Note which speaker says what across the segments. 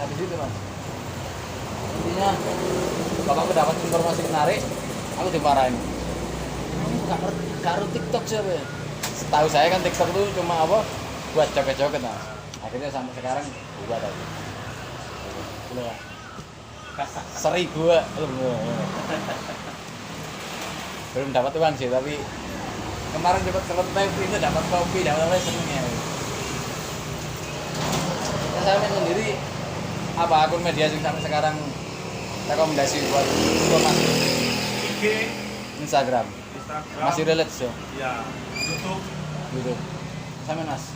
Speaker 1: Nah di situ mas. Intinya bapakku dapat informasi menarik, aku dimarahin. Kamu nggak TikTok siapa ya? Setahu saya kan TikTok itu cuma apa? Buat joget-joget mas. Akhirnya sampai sekarang buat aja. Belum. 1000 belum dapat uang sih, tapi kemarin dapat kelenteng itu, dapat kopi, dapat apa senengnya. Saya sendiri apa akun media sih sampai sekarang rekomendasi buat mas?
Speaker 2: IG,
Speaker 1: Instagram. Masih relate so?
Speaker 2: ya, YouTube,
Speaker 1: sama mas.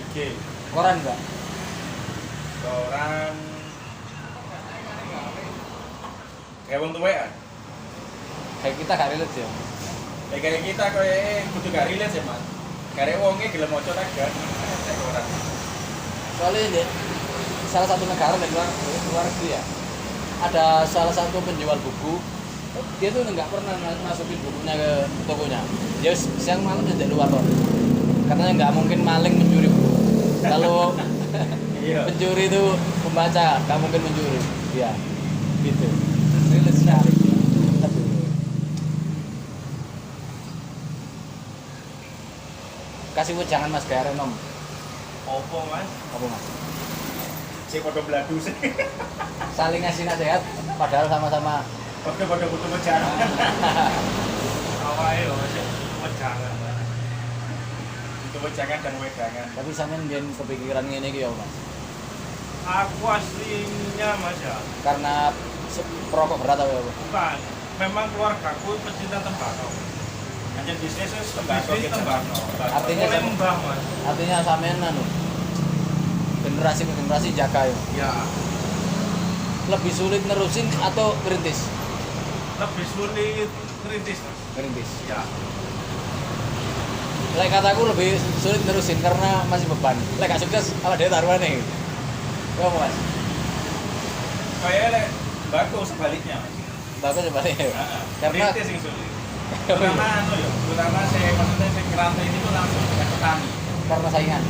Speaker 2: IG,
Speaker 1: Koran enggak?
Speaker 2: koran, kayak wong tuwek ya.
Speaker 1: Kayak kita gak relate ya.
Speaker 2: Kayak kita kayak kudu gak relate ya mas. Kayak wongnya gelem maca tak gak. Koran.
Speaker 1: Soalnya ini salah satu negara dari luar negeri ya, ada salah satu penjual buku, dia tuh nggak pernah masukin bukunya ke tokonya. Dia siang malam di luar loh, karena nggak mungkin maling mencuri buku. Kalau pencuri itu pembaca, nggak mungkin mencuri. Ya, gitu. Relate sekali. Kasih jangan mas gaya renom.
Speaker 2: Opo mas?
Speaker 1: Apa mas?
Speaker 2: Si podo bladu sih.
Speaker 1: Saling ngasih nasihat, padahal sama-sama.
Speaker 2: Podo-podo butuh wejangan. Awalnya loh, wejangan. Butuh wejangan dan wedangan.
Speaker 1: Tapi sampean biyen kepikiran ngene iki ya mas.
Speaker 2: Aku aslinya mas ya.
Speaker 1: Karena perokok berat apa ya?
Speaker 2: Bukan. Memang keluargaku pecinta tembakau. Hanya bisnis tembakau.
Speaker 1: Artinya
Speaker 2: mulai mbah mas.
Speaker 1: Artinya sampean anu generasi ke generasi jaga ya.
Speaker 2: Ya.
Speaker 1: Lebih sulit nerusin atau ngerintis?
Speaker 2: Lebih sulit ngerintis mas.
Speaker 1: Ngerintis.
Speaker 2: Ya.
Speaker 1: Lek kataku lebih sulit nerusin karena masih beban. Lek gak sukses apa dia taruhannya? Ya mas.
Speaker 2: Kayak bagus sebaliknya mas.
Speaker 1: Bagus sebaliknya. Karena
Speaker 2: ngerintis yang sulit. Terutama anu ya, terutama saya maksudnya saya ngerantau ini tuh langsung dengan petani.
Speaker 1: karena saingan.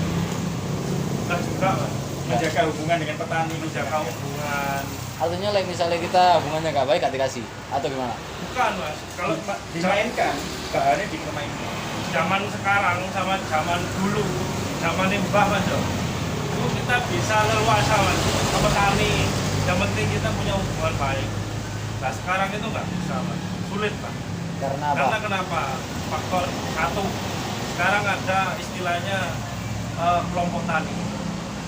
Speaker 2: Nah juga mas, menjaga hubungan dengan petani, menjaga hubungan.
Speaker 1: Artinya lek misalnya kita hubungannya gak baik gak dikasih atau gimana?
Speaker 2: Bukan mas, kalau
Speaker 3: dimainkan, bahannya dipermainkan.
Speaker 2: zaman sekarang sama zaman dulu, zaman mbah mas ya, itu kita bisa leluasa mas, sama petani. Yang penting kita punya hubungan baik. Nah sekarang itu nggak bisa mas, sulit pak.
Speaker 1: Karena apa?
Speaker 2: Karena kenapa? Faktor satu, sekarang ada istilahnya kelompok tani.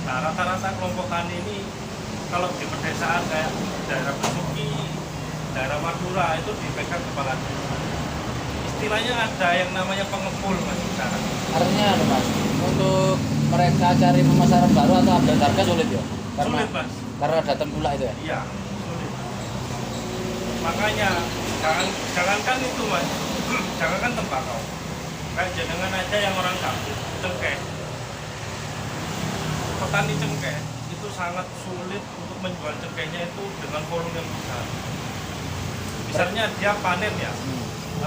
Speaker 2: Nah rata-rata kelompok tani ini kalau di pedesaan kayak daerah Besuki, daerah Madura itu dipegang kepala desa. Istilahnya ada yang namanya pengepul mas sekarang.
Speaker 1: Artinya anu mas, untuk mereka cari pemasaran baru atau update harga sulit ya? Karena
Speaker 2: Sulit mas.
Speaker 1: karena datang pula itu ya.
Speaker 2: Iya, sulit. Makanya jangankan itu mas, jangankan tembakau. Kayak jenengan aja yang orang kampung, cengkeh. Petani cengkeh itu sangat sulit untuk menjual cengkehnya itu dengan volume yang besar. Misalnya dia panen ya, 10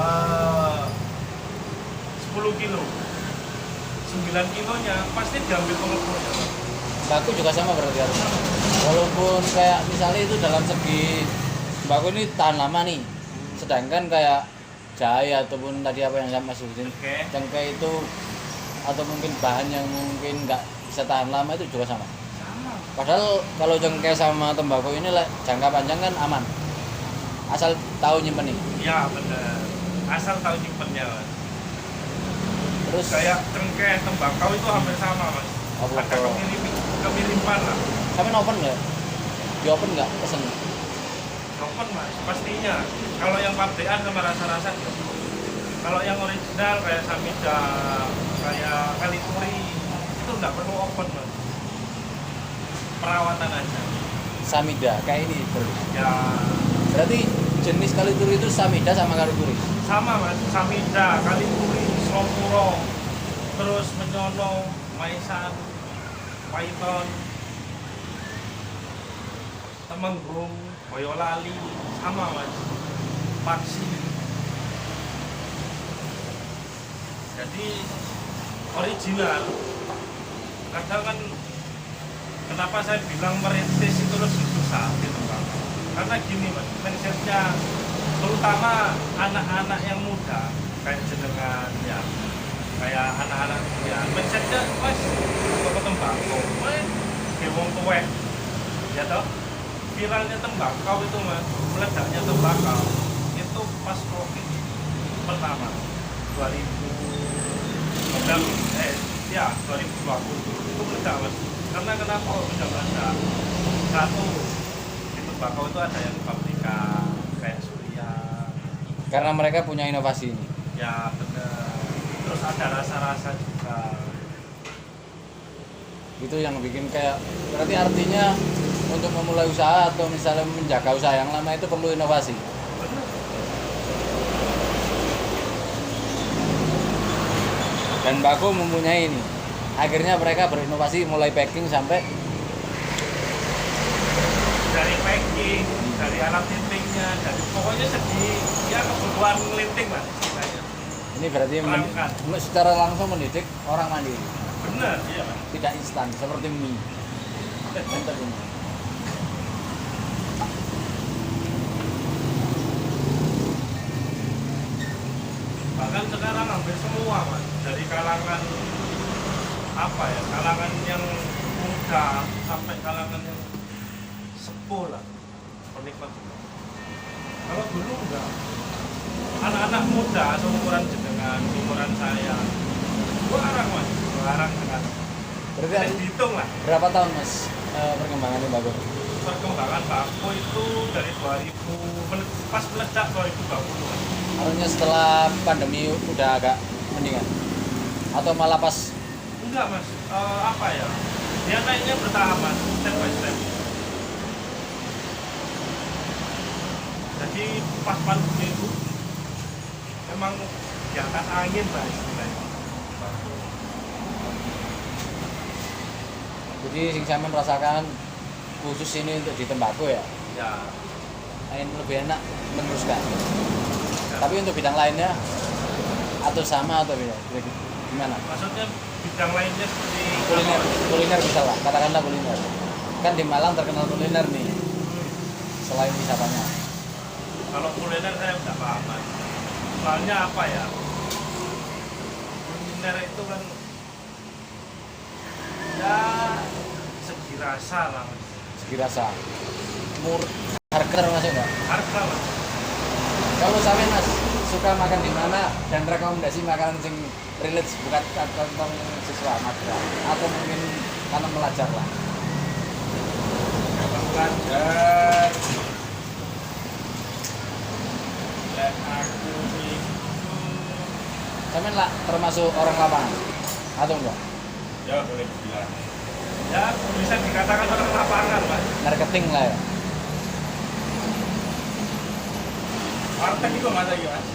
Speaker 2: kilo, 9 kilonya pasti diambil pengepulnya.
Speaker 1: Mbakku juga sama berarti harusnya. Walaupun kayak misalnya itu dalam segi mbakku ini tahan lama nih. Sedangkan kayak jahe ataupun tadi apa yang saya masukin cengkeh itu atau mungkin bahan yang mungkin nggak bisa tahan lama itu juga sama. Padahal kalau cengkeh sama tembakau ini lah jangka panjang kan aman. Asal tahu nyimpen nih.
Speaker 2: Iya benar. Asal tahu nyimpennya mas.
Speaker 1: Terus
Speaker 2: Kayak cengkeh tembakau itu hampir sama mas.
Speaker 1: Apa
Speaker 2: Ada kemiripan lah.
Speaker 1: sampe open nggak? Di open nggak pesen?
Speaker 2: Open mas, pastinya. Kalau yang pabrikan sama rasa-rasa ya. Kalau yang original kayak Samida, kayak Kalituri itu nggak perlu open mas. Perawatan aja.
Speaker 1: Samida kayak ini berarti.
Speaker 2: Ya
Speaker 1: Berarti jenis kalituri itu Samida sama kalituri.
Speaker 2: sama mas, Samida, Kalituri, Slopuro, terus Menyono, Maisan, Python, Temenggung, Boyolali, sama mas, Paksi. Jadi original. Kadang kan Kenapa saya bilang merintis itu lebih susah gitu Bang? Karena gini Mas, mindsetnya terutama anak-anak yang muda kayak jenengan ya, kayak anak-anak ya mindsetnya Mas ke tembakau, kayak wong tuwek ya toh, viralnya tembakau itu Mas, meledaknya tembakau itu pas COVID pertama 2020 itu meledak Mas. Karena kenapa udah ada satu di tembakau itu ada yang pabrikan kayak Surya,
Speaker 1: Karena mereka punya inovasi ini.
Speaker 2: ya bener, terus ada rasa-rasa juga.
Speaker 1: Itu yang bikin kayak, berarti artinya untuk memulai usaha atau misalnya menjaga usaha yang lama itu perlu inovasi.
Speaker 2: Bener.
Speaker 1: Dan Bako mempunyai ini. Akhirnya mereka berinovasi mulai packing sampai
Speaker 2: Dari packing, dari alat lintingnya, dari pokoknya segi ya kebutuhan linting lah istilahnya.
Speaker 1: ini berarti
Speaker 2: Perangkat.
Speaker 1: secara langsung mendidik orang mandiri.
Speaker 2: Bener, iya Mas.
Speaker 1: Tidak instan seperti mie. Mantap ini.
Speaker 2: Bahkan sekarang hampir semua Mas, dari kalangan apa ya, kalangan yang muda sampai kalangan yang sepuh lah penikmat. Kalau dulu enggak, anak-anak muda seumuran jenengan, seumuran saya, jarang Mas, jarang sekali.
Speaker 1: Berarti
Speaker 2: Harus dihitung lah.
Speaker 1: berapa tahun Mas perkembangannya Bako?
Speaker 2: Perkembangan Bako itu dari 2000 pas meledak 2020 Mas.
Speaker 1: Artinya setelah pandemi udah agak mendingan? Atau malah pas
Speaker 2: Enggak Mas, apa ya, dia naiknya bertahap Mas, step by step. Jadi pas pandemi itu memang di atas angin Mas istilahnya.
Speaker 1: jadi sing sampean merasakan khusus ini untuk di tembakau ya?
Speaker 2: Ya,
Speaker 1: Ingin lebih enak meneruskan.
Speaker 2: ya.
Speaker 1: Tapi untuk bidang lainnya atau sama atau beda? Gimana?
Speaker 2: Maksudnya bidang lainnya seperti
Speaker 1: Kuliner, kuliner bisa lah, katakanlah kuliner. Kan di Malang terkenal kuliner nih, selain wisatanya.
Speaker 2: Kalau kuliner saya nggak paham Mas. Soalnya apa ya? Kuliner itu kan ya segi rasa lah Mas.
Speaker 1: Segi rasa, harga termasuk nggak?
Speaker 2: Harga Mas.
Speaker 1: Kalau sampean Mas suka makan di mana dan rekomendasi makanan sing relate bukan tentang siswa madrasah atau mungkin karena pelajar lah.
Speaker 3: Kalau pelajar dan aku itu
Speaker 1: Sampean lah termasuk orang lapangan atau enggak?
Speaker 3: ya boleh dibilang
Speaker 2: Ya bisa dikatakan orang lapangan Mas.
Speaker 1: Marketing lah ya.
Speaker 3: warteg itu masa gitu Mas.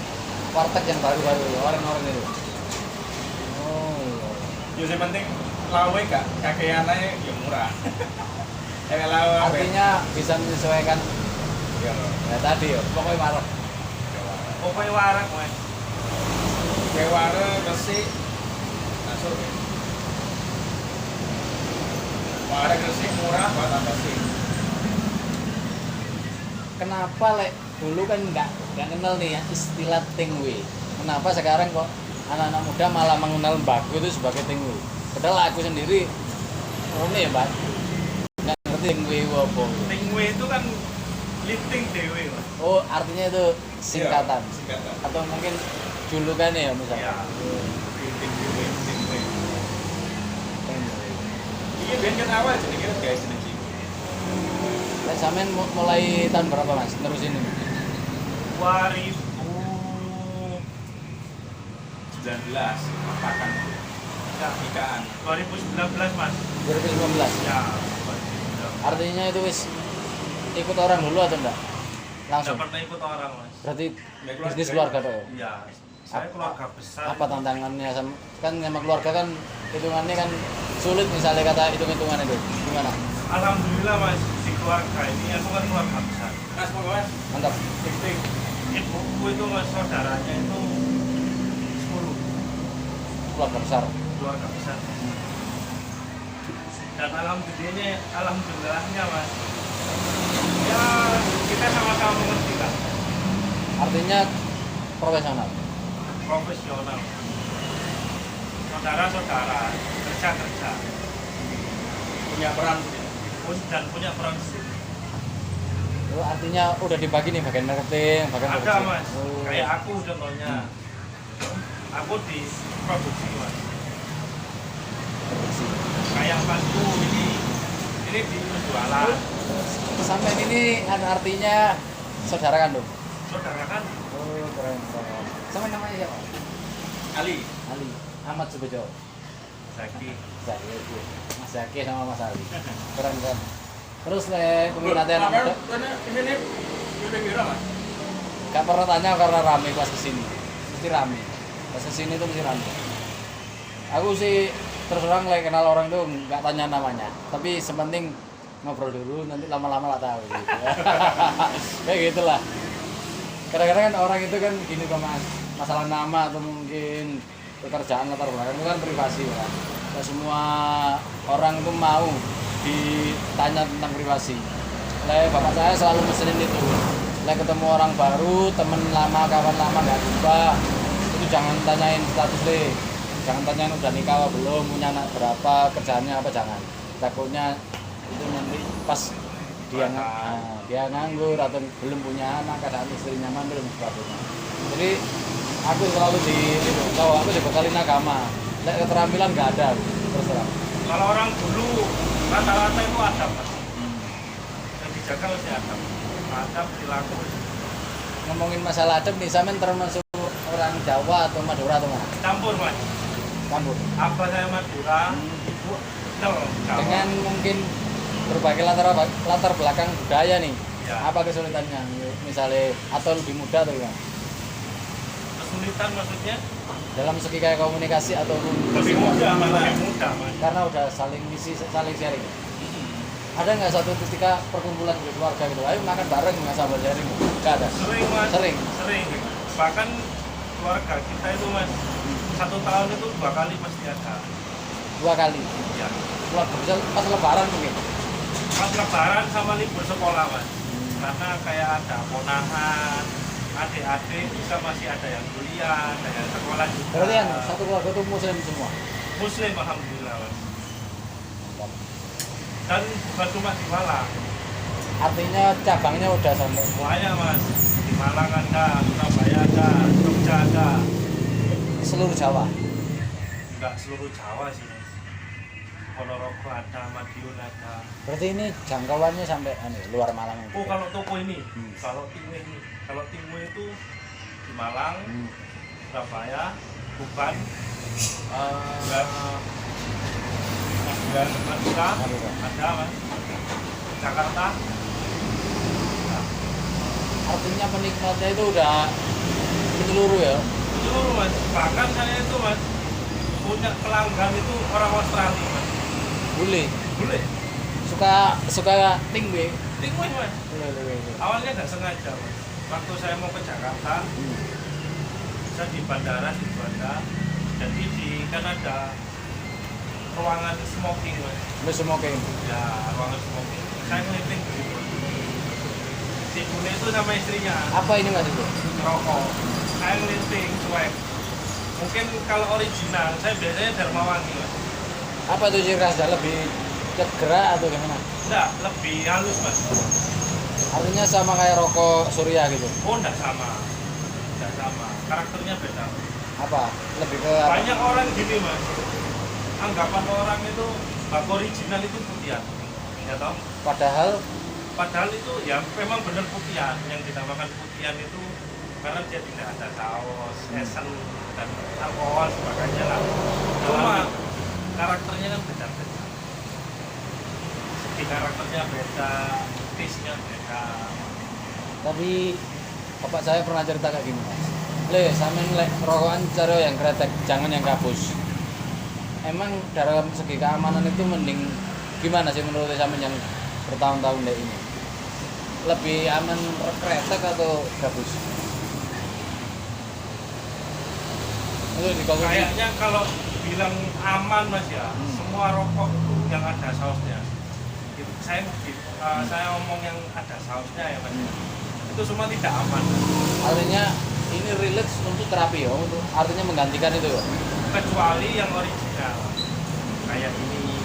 Speaker 1: Warteg yang baru-baru orang-orang itu. Oh iya.
Speaker 3: Ya yang penting lawe gak kakeannya ya murah. Kayak lawe apa?
Speaker 1: Artinya bisa menyesuaikan
Speaker 3: Ya,
Speaker 1: ya tadi ya, pokoknya marah.
Speaker 2: Pokoknya warak Mas.
Speaker 3: kayak warna Gresik masuk ya. Warna Gresik murah buat apa sih?
Speaker 1: Kenapa lek dulu kan nggak kenal nih ya istilah tingwe. Kenapa sekarang kok anak-anak muda malah mengenal Bako itu sebagai tingwe? Padahal aku sendiri ini ya Mbak, nggak ngerti tingwe itu apa.
Speaker 2: Tingwe itu kan lifting dewe Mas.
Speaker 1: Oh artinya itu singkatan
Speaker 3: Iya, singkatan.
Speaker 1: atau mungkin julukannya ya misalnya.
Speaker 2: Ya.
Speaker 3: Tingwe.
Speaker 1: Tingwe.
Speaker 3: Iya biar kan awal jadi kira guys jeneng iki.
Speaker 1: Lek sampean mulai tahun berapa Mas nerusin ini?
Speaker 3: 19 apakan
Speaker 2: Ya,
Speaker 3: ikaan
Speaker 2: 2019 Mas.
Speaker 1: 2019.
Speaker 2: Ya, 2019.
Speaker 1: Artinya itu wis ikut orang dulu atau enggak? Langsung.
Speaker 2: Nggak pernah ikut orang Mas.
Speaker 1: Berarti
Speaker 3: Keluarga.
Speaker 1: bisnis keluarga tuh.
Speaker 2: Iya, saya keluarga besar.
Speaker 1: Apa tantangannya sama kan sama keluarga kan hitungannya kan sulit misalnya kata hitung-hitungan itu. Gimana?
Speaker 2: Alhamdulillah Mas, di keluarga ini aku kan keluarga besar.
Speaker 3: Mas mau Mas
Speaker 1: Mantap.
Speaker 3: tik
Speaker 2: Ibuku itu Mas, saudaranya itu 10
Speaker 1: Keluarga besar.
Speaker 2: keluarga besar. dan alhamdulillahnya mas, ya kita sama-sama mengerti lah,
Speaker 1: Artinya profesional.
Speaker 2: profesional, saudara-saudara, kerja
Speaker 3: Punya peran.
Speaker 2: dan punya peran sendiri.
Speaker 1: Oh, artinya udah dibagi nih bagian marketing, bagian
Speaker 2: Ada
Speaker 1: produksi.
Speaker 2: mas,
Speaker 1: Oh.
Speaker 2: kayak aku contohnya, aku di produksi mas,
Speaker 1: Produksi.
Speaker 2: kayak masku ini di penjualan,
Speaker 1: Sampai ini artinya saudara kandung.
Speaker 2: saudara kan,
Speaker 1: Oh, keren. Sama namanya siapa?
Speaker 3: Ali.
Speaker 1: Ali. Ahmad Subejo.
Speaker 2: Zaki,
Speaker 1: Mas Zaki sama Mas Ali. Keren kan. Terus peminatnya anak muda.
Speaker 3: Ini udah kira mas.
Speaker 1: Gak pernah tanya karena rame pas kesini. Mesti rame. Pas kesini tuh mesti rame. Aku sih terus terang kenal orang tuh nggak tanya namanya. Tapi sepenting ngobrol dulu, nanti lama-lama lah tahu gitu. Kayak gitulah. Kadang-kadang kan orang itu kan gini kok mas, masalah nama atau mungkin pekerjaan latar belakang itu kan privasi kan. Nah, semua orang itu mau ditanya tentang privasi. Bapak saya selalu mesenin itu. Ketemu orang baru, temen lama, kawan lama nggak jumpa, itu jangan tanyain status deh. Jangan tanyain udah nikah apa belum, punya anak berapa, kerjaannya apa, jangan. Takutnya itu nanti pas dia nganggur atau belum punya anak, keadaan istrinya mandul dan sebagainya. Jadi aku selalu aku dibekalin agama. Keterampilan nggak ada, terus terang.
Speaker 2: kalau orang dulu rata-rata itu adab mas, yang dijaga mesti adab perilaku.
Speaker 1: Ngomongin masalah adab nih, sampean termasuk orang Jawa atau Madura atau mana?
Speaker 2: Campur mas,
Speaker 1: Campur.
Speaker 2: apa saya Madura, ibu Jawa.
Speaker 1: Dengan mungkin berbagai latar belakang budaya nih.
Speaker 2: Ya.
Speaker 1: Apa kesulitannya? Misalnya atau lebih mudah atau gimana?
Speaker 2: Kesulitan maksudnya
Speaker 1: Dalam segi kayak komunikasi atau
Speaker 2: lebih mudah malah lebih mudah mas.
Speaker 1: karena udah saling ngisi, saling sharing. Ada nggak satu ketika perkumpulan di keluarga gitu, ayo makan bareng nggak sabar sharing? Nggak ada.
Speaker 2: Sering mas,
Speaker 1: Sering.
Speaker 2: bahkan keluarga kita itu mas 1 tahun itu 2 kali pasti ada.
Speaker 1: 2 kali.
Speaker 2: Ya,
Speaker 1: Keluarga bisa pas lebaran mungkin.
Speaker 2: pas lebaran sama libur sekolah mas, karena kayak ada ponakan, adik-adik bisa masih ada yang kuliah, ada yang sekolah juga.
Speaker 1: Berarti kan satu keluarga itu muslim semua.
Speaker 2: Muslim alhamdulillah mas. Dan bukan cuma di Malang,
Speaker 1: Artinya cabangnya udah sampai
Speaker 2: banyak mas. Di Malang ada, Surabaya ada, Jogja ada.
Speaker 1: seluruh Jawa.
Speaker 2: Enggak seluruh Jawa sih mas. Ponorogo ada, Madiun ada.
Speaker 1: Berarti ini jangkauannya sampai luar Malang
Speaker 2: Oh
Speaker 1: gitu.
Speaker 2: kalau toko ini,
Speaker 1: Hmm.
Speaker 2: kalau Timu itu di Malang, Surabaya, Tuban, Madura, ada mas. Jakarta,
Speaker 1: Artinya penikmatnya itu udah menyeluruh ya.
Speaker 2: seluruh mas. Bahkan saya itu mas punya pelanggan itu orang Australia mas.
Speaker 1: Boleh.
Speaker 2: Boleh,
Speaker 1: Suka tinggi.
Speaker 2: Timu mas. Awalnya nggak sengaja mas. Waktu saya mau ke Jakarta, saya di bandara di Juanda, jadi di Kanada ruangan smoking mas.
Speaker 1: Lu smoking.
Speaker 2: Ya ruangan smoking. Saya ngeliting gitu. Si Bune itu sama istrinya
Speaker 1: Apa ini mas itu?
Speaker 2: rokok. Saya ngeliting cuek. Mungkin kalau original, saya biasanya Dharmawangi mas.
Speaker 1: Apa itu ciri khasnya, lebih cedera atau gimana?
Speaker 2: Enggak, lebih halus mas.
Speaker 1: Artinya sama kayak rokok Surya gitu.
Speaker 2: Oh enggak sama. Enggak sama. Karakternya beda.
Speaker 1: Apa? Lebih ke apa?
Speaker 2: Banyak orang gini mas. Anggapan orang itu bak original itu putihan. Ya toh? Padahal itu ya memang benar putihan. Yang dinamakan putihan itu karena dia tidak ada saus, esen dan alkohol sebagainya lah. Cuma karakternya kan beda-beda. Segi karakternya beda, taste-nya beda.
Speaker 1: Tapi bapak saya pernah cerita kayak gini mas. Sampean rokokan cari yang kretek, jangan yang kabus. Emang dalam segi keamanan itu mending gimana sih menurut sampean yang bertahun-tahun deh ini? Lebih aman kretek atau gabus? Itu dikonsumsi.
Speaker 2: Kayaknya kalau dibilang aman mas ya, semua rokok itu yang ada sausnya. Saya ngomong yang ada sausnya ya mas. Itu semua tidak aman.
Speaker 1: Artinya ini relate untuk terapi ya, untuk artinya menggantikan itu ya.
Speaker 2: Kecuali yang original kayak ini.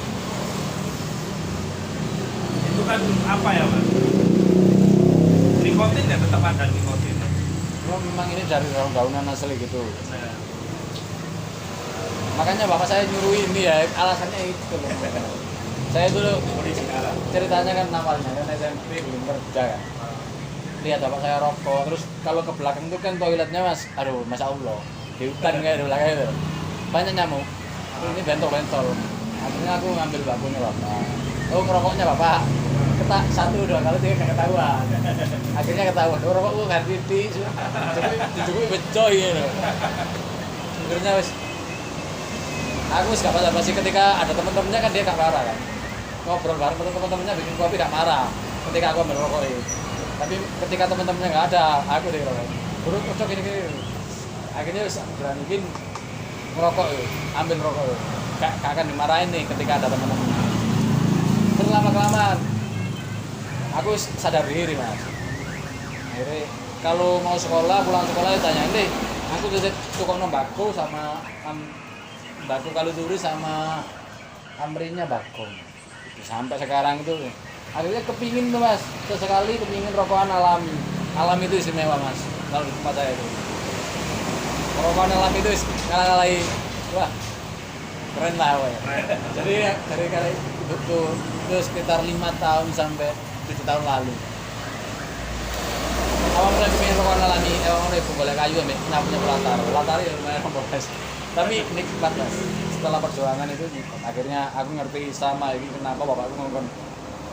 Speaker 2: Itu kan apa ya mas? Nikotin ya tetap ada nikotin.
Speaker 1: Oh, memang ini dari daun-daunan asli gitu.
Speaker 2: Nah,
Speaker 1: Makanya bapak saya nyuruh ini ya, alasannya itu loh. Saya dulu
Speaker 3: Original.
Speaker 1: ceritanya kan awalnya kan SMP belum kerja kan. Lihat bapak saya rokok, terus kalau ke belakang itu kan toiletnya mas, aduh masya Allah, di hutan kayak di belakang itu banyak nyamuk. Ini bentol-bentol. Akhirnya aku ngambil bakunya bapak. Oh ngerokoknya bapak, ketak 1, 2 kali 3 gak ketahuan. Akhirnya ketahuan. Oh rokok gua ganti di, dicukupi becoy gitu. Akhirnya wis aku gak basa-basi ketika ada teman-temannya kan dia gak marah kan, ngobrol bareng teman-temannya bikin kopi gak marah ketika aku ambil rokok itu. Tapi ketika teman-temannya gak ada, aku deh rokok buruk cocok gini. Akhirnya beraniin ngerokok itu, ambil rokok itu. Gak akan dimarahin nih ketika ada teman-temannya. Terus lama-kelamaan aku sadar diri mas. Akhirnya kalau mau sekolah, pulang sekolah tanyain deh, aku tuh tukang nembako sama Baku kalau turis sama amrinya bakung. Sampai sekarang itu akhirnya kepingin tuh mas, sesekali kepingin rokokan alami. Alam itu istimewa mas, kalau di tempat saya itu rokokan alami itu kalah-kalahi, wah keren lah woy. Jadi dari kali itu sekitar 5 tahun sampai 7 tahun lalu awal mulai kepingin rokokan alami, awal mulai boleh kayu ambil punya latar ya lumayan kompleks. Tapi nikmat mas, setelah perjuangan itu akhirnya aku ngerti sama ini kenapa bapakku ngomong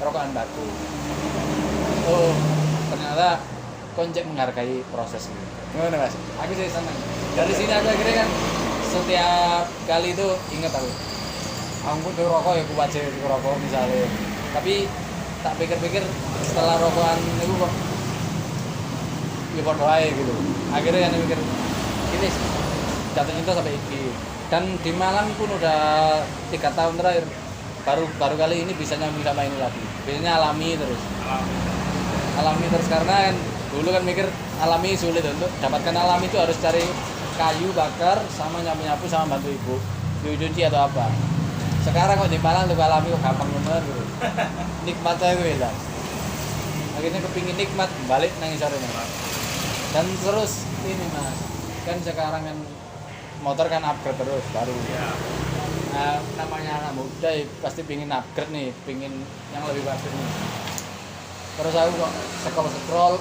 Speaker 1: rokokan batu. Oh ternyata konjek menghargai proses ini. Gimana mas? Aku sih senang. Dari sini aku akhirnya kan setiap kali itu ingat aku pun tuh rokok ya aku wajib rokok misalnya. Tapi tak pikir-pikir setelah rokokan itu kok ya berdoa gitu. Akhirnya yang mikir ini jatuh cinta sampai ini. Dan di Malang pun udah 3 tahun terakhir baru kali ini bisa nyambung sama ini lagi. Biasanya alami terus karena kan dulu kan mikir alami sulit, untuk dapatkan alami itu harus cari kayu bakar sama nyapu sama bantu ibu cuci atau apa. Sekarang kok di Malang tuh alami kok gampang bener gitu. Nikmatnya itu hilang. Akhirnya kepingin nikmat balik nangis sore dan terus ini mas kan sekarang kan motor kan upgrade terus baru ya. Nah, namanya anak muda ya, pasti pingin upgrade nih, pingin yang lebih bagus nih. Terus aku kok scroll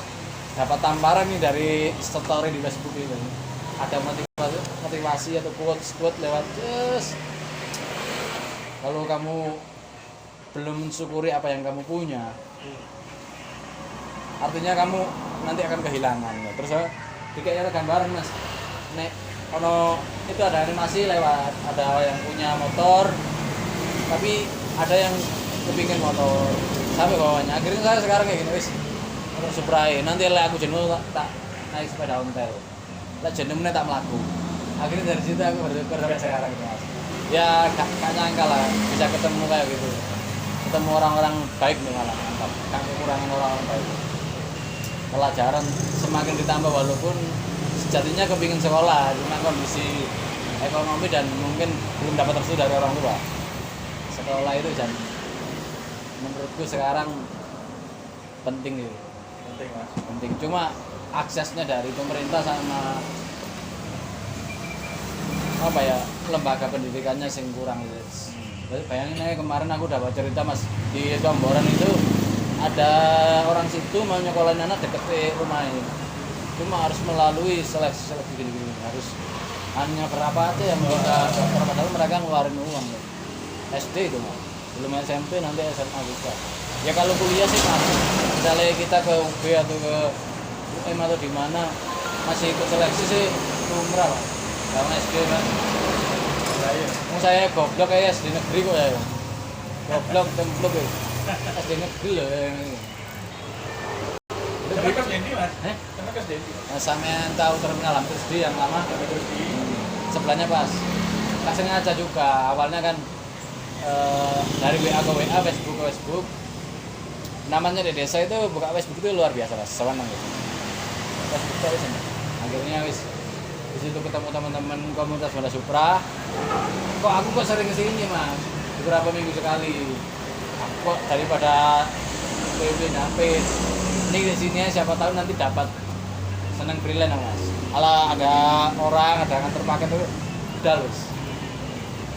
Speaker 1: dapat tamparan nih dari story di Facebook ini. Ada motivasi atau quote lewat kalau kamu belum mensyukuri apa yang kamu punya, artinya kamu nanti akan kehilangan. Terus dikasih gambaran mas, nek kalau itu ada animasi lewat, ada yang punya motor tapi ada yang kepingin motor sampai bawahnya. Akhirnya saya sekarang kayak gini wis motor Supra, nanti lah aku jenuh tak naik sepeda ontel, lah jenuhnya tak melaku. Akhirnya dari situ aku bersyukur sampai sekarang gitu mas. Ya gak nyangka lah bisa ketemu kayak gitu, ketemu orang-orang baik nih malah mantap, gak kekurangan orang-orang baik. Pelajaran semakin ditambah walaupun sejatinya kepingin sekolah, cuma kondisi ekonomi dan mungkin belum dapat restu dari orang tua. Sekolah itu dan menurutku sekarang penting gitu.
Speaker 3: Penting mas.
Speaker 1: Penting. Cuma aksesnya dari pemerintah sama apa ya lembaga pendidikannya sing kurang gitu. Bayangin aja kemarin aku dapat cerita mas di Tomboran itu ada orang situ mau nyekolahin anak deket rumah ini. Cuma harus melalui seleksi gini-gini, harus hanya berapa aja yang bisa dokter, padahal mereka ngeluarin uang ya. SD itu mah, belum SMP nanti SMA juga. Ya kalau kuliah sih masuk, misalnya kita ke UB atau ke UM atau di mana masih ikut seleksi sih lumrah lah. Karena SD kan, saya goblok kayak SD negeri kok ya, goblok templok ya, SD negeri loh ya.
Speaker 3: Sampai ke Dendi mas? Sampai ke Dendi.
Speaker 1: Nah, sampean tahu terminal Hampir SD yang lama? Sebelahnya pas. nggak sengaja juga. Awalnya kan dari WA ke WA, Facebook ke Facebook. Namanya di desa itu buka Facebook itu luar biasa, Mas. Senang gitu. Facebook itu senang. Akhirnya wis di situ ketemu teman-teman komunitas Honda Supra. Kok aku kok sering kesini, Mas? Beberapa minggu sekali. Aku kok daripada beli HP. Ini di sini siapa tahu nanti dapat seneng freelance, Mas. Ala ada orang, ada yang terpakai tuh udah lulus.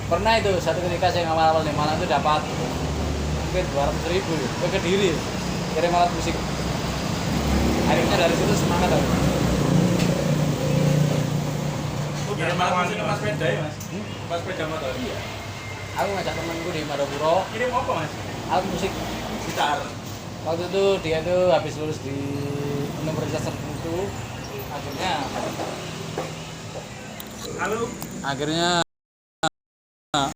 Speaker 1: Pernah itu satu ketika saya awal-awal di Malang itu dapat mungkin 200.000 ke Kediri kirim alat musik. Akhirnya dari situ semangat aku.
Speaker 3: Kirim alat musik ke Mas sepeda ya Mas? Mas sepeda motor? Iya.
Speaker 1: Aku ngajak temanku di Madapuro
Speaker 3: Kirim apa Mas?
Speaker 1: alat musik.
Speaker 3: Gitar.
Speaker 1: Waktu itu dia tuh habis lulus di universitas tertentu, akhirnya
Speaker 2: Halo.
Speaker 1: akhirnya